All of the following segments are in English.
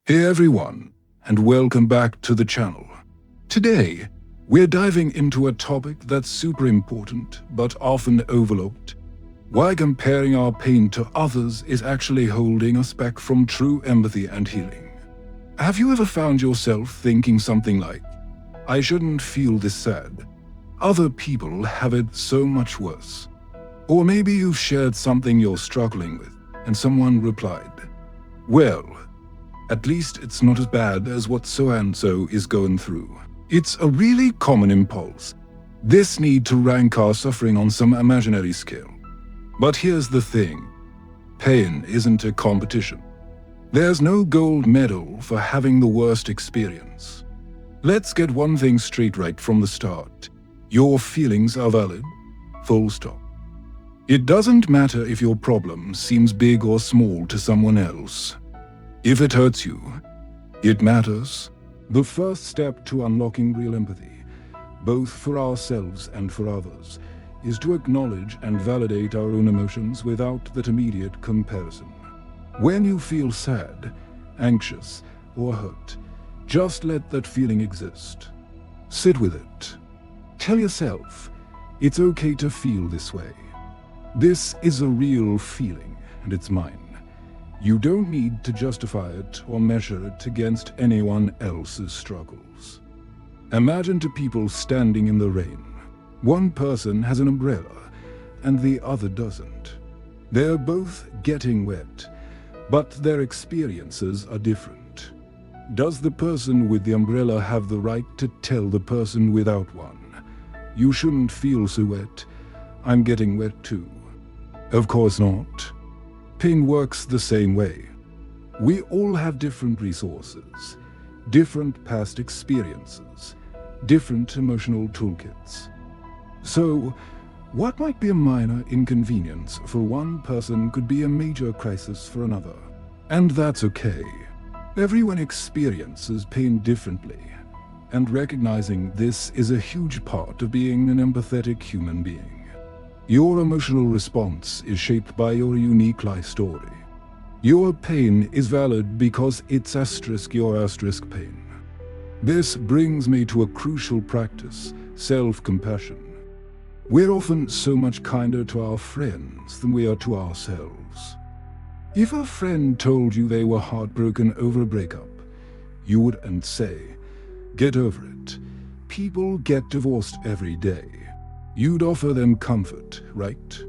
Hey everyone, and welcome back to the channel. Today, we're diving into a topic that's super important but often overlooked. Why comparing our pain to others is actually holding us back from true empathy and healing. Have you ever found yourself thinking something like, I shouldn't feel this sad. Other people have it so much worse. Or maybe you've shared something you're struggling with, and someone replied, well, at least it's not as bad as what so-and-so is going through. It's a really common impulse. This need to rank our suffering on some imaginary scale. But here's the thing. Pain isn't a competition. There's no gold medal for having the worst experience. Let's get one thing straight right from the start. Your feelings are valid. Full stop. It doesn't matter if your problem seems big or small to someone else. If it hurts you, it matters. The first step to unlocking real empathy, both for ourselves and for others, is to acknowledge and validate our own emotions without that immediate comparison. When you feel sad, anxious, or hurt, just let that feeling exist. Sit with it. Tell yourself, it's okay to feel this way. This is a real feeling, and it's mine. You don't need to justify it or measure it against anyone else's struggles. Imagine two people standing in the rain. One person has an umbrella, and the other doesn't. They're both getting wet, but their experiences are different. Does the person with the umbrella have the right to tell the person without one, you shouldn't feel so wet, I'm getting wet too? Of course not. Pain works the same way. We all have different resources, different past experiences, different emotional toolkits. So, what might be a minor inconvenience for one person could be a major crisis for another. And that's okay. Everyone experiences pain differently, and recognizing this is a huge part of being an empathetic human being. Your emotional response is shaped by your unique life story. Your pain is valid because it's your pain. This brings me to a crucial practice, self-compassion. We're often so much kinder to our friends than we are to ourselves. If a friend told you they were heartbroken over a breakup, you wouldn't say, get over it. People get divorced every day. You'd offer them comfort, right?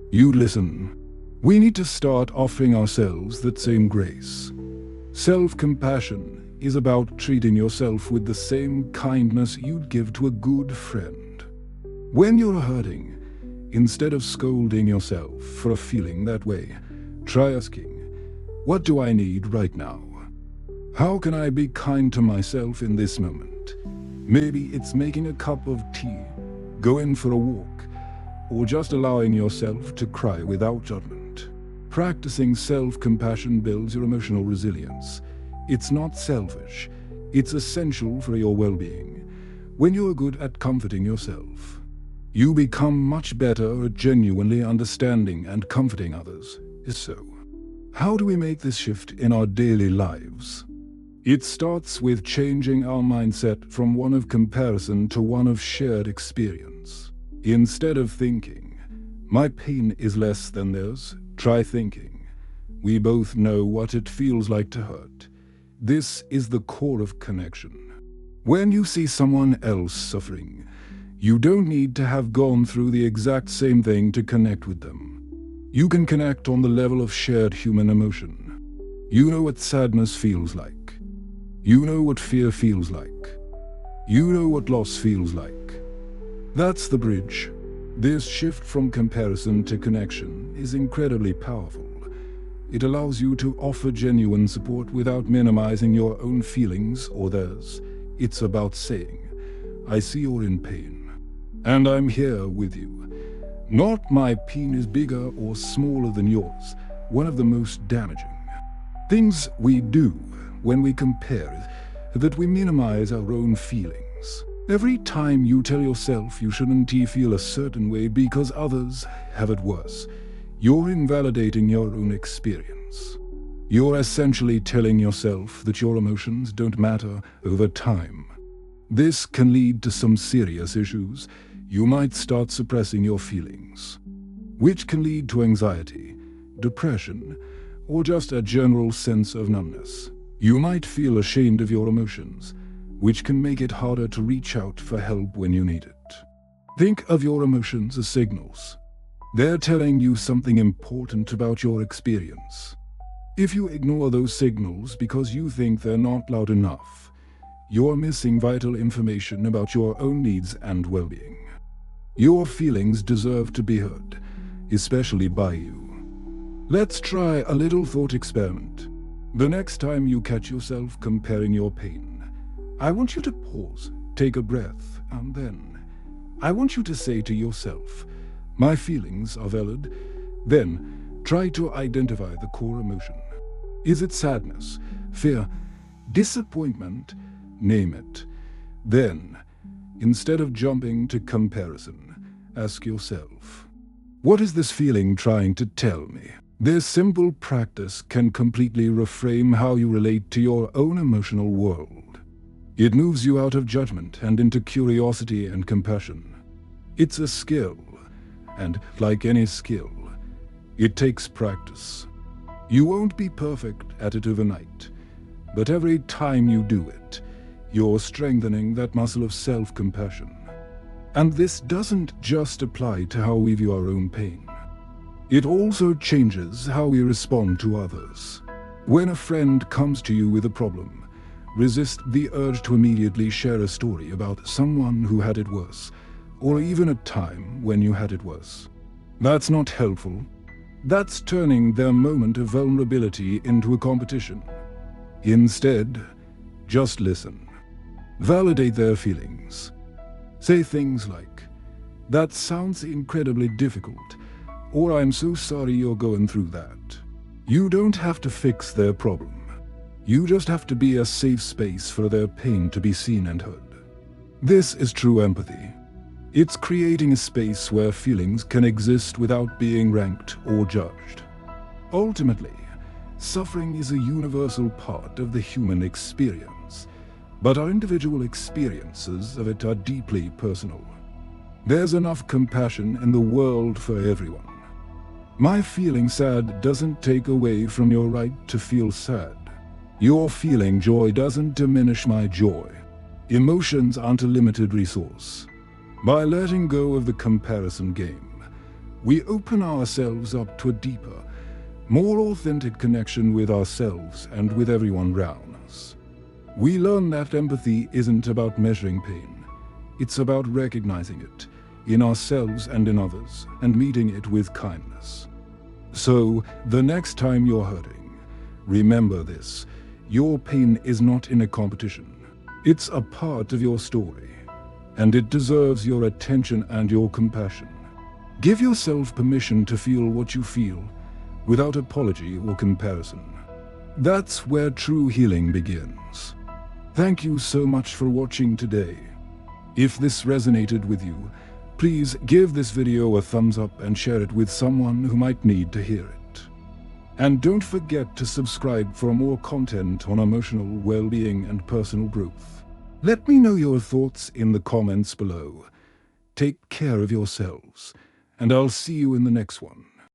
You'd listen. We need to start offering ourselves that same grace. Self-compassion is about treating yourself with the same kindness you'd give to a good friend. When you're hurting, instead of scolding yourself for feeling that way, try asking, what do I need right now? How can I be kind to myself in this moment? Maybe it's making a cup of tea, going for a walk, or just allowing yourself to cry without judgment. Practicing self-compassion builds your emotional resilience. It's not selfish, it's essential for your well-being. When you are good at comforting yourself, you become much better at genuinely understanding and comforting others. So, how do we make this shift in our daily lives? It starts with changing our mindset from one of comparison to one of shared experience. Instead of thinking, my pain is less than theirs, try thinking, we both know what it feels like to hurt. This is the core of connection. When you see someone else suffering, you don't need to have gone through the exact same thing to connect with them. You can connect on the level of shared human emotion. You know what sadness feels like. You know what fear feels like. You know what loss feels like. That's the bridge. This shift from comparison to connection is incredibly powerful. It allows you to offer genuine support without minimizing your own feelings or theirs. It's about saying, I see you're in pain, and I'm here with you. Not my pain is bigger or smaller than yours. One of the most damaging things we do when we compare is that we minimize our own feelings. Every time you tell yourself you shouldn't feel a certain way because others have it worse, you're invalidating your own experience. You're essentially telling yourself that your emotions don't matter over time. This can lead to some serious issues. You might start suppressing your feelings, which can lead to anxiety, depression, or just a general sense of numbness. You might feel ashamed of your emotions, which can make it harder to reach out for help when you need it. Think of your emotions as signals. They're telling you something important about your experience. If you ignore those signals because you think they're not loud enough, you're missing vital information about your own needs and well-being. Your feelings deserve to be heard, especially by you. Let's try a little thought experiment. The next time you catch yourself comparing your pain, I want you to pause, take a breath, and then I want you to say to yourself, "My feelings are valid." Then try to identify the core emotion. Is it sadness, fear, disappointment? Name it. Then, instead of jumping to comparison, ask yourself, what is this feeling trying to tell me? This simple practice can completely reframe how you relate to your own emotional world. It moves you out of judgment and into curiosity and compassion. It's a skill, and like any skill, it takes practice. You won't be perfect at it overnight, but every time you do it, you're strengthening that muscle of self-compassion. And this doesn't just apply to how we view our own pain. It also changes how we respond to others. When a friend comes to you with a problem, resist the urge to immediately share a story about someone who had it worse, or even a time when you had it worse. That's not helpful. That's turning their moment of vulnerability into a competition. Instead, just listen. Validate their feelings. Say things like, "That sounds incredibly difficult," or "I'm so sorry you're going through that." You don't have to fix their problem. You just have to be a safe space for their pain to be seen and heard. This is true empathy. It's creating a space where feelings can exist without being ranked or judged. Ultimately, suffering is a universal part of the human experience, but our individual experiences of it are deeply personal. There's enough compassion in the world for everyone. My feeling sad doesn't take away from your right to feel sad. Your feeling joy doesn't diminish my joy. Emotions aren't a limited resource. By letting go of the comparison game, we open ourselves up to a deeper, more authentic connection with ourselves and with everyone around us. We learn that empathy isn't about measuring pain. It's about recognizing it in ourselves and in others, and meeting it with kindness. So, the next time you're hurting, remember this: your pain is not in a competition. It's a part of your story, and it deserves your attention and your compassion. Give yourself permission to feel what you feel, without apology or comparison. That's where true healing begins. Thank you so much for watching today. If this resonated with you, please give this video a thumbs up and share it with someone who might need to hear it. And don't forget to subscribe for more content on emotional well-being and personal growth. Let me know your thoughts in the comments below. Take care of yourselves, and I'll see you in the next one.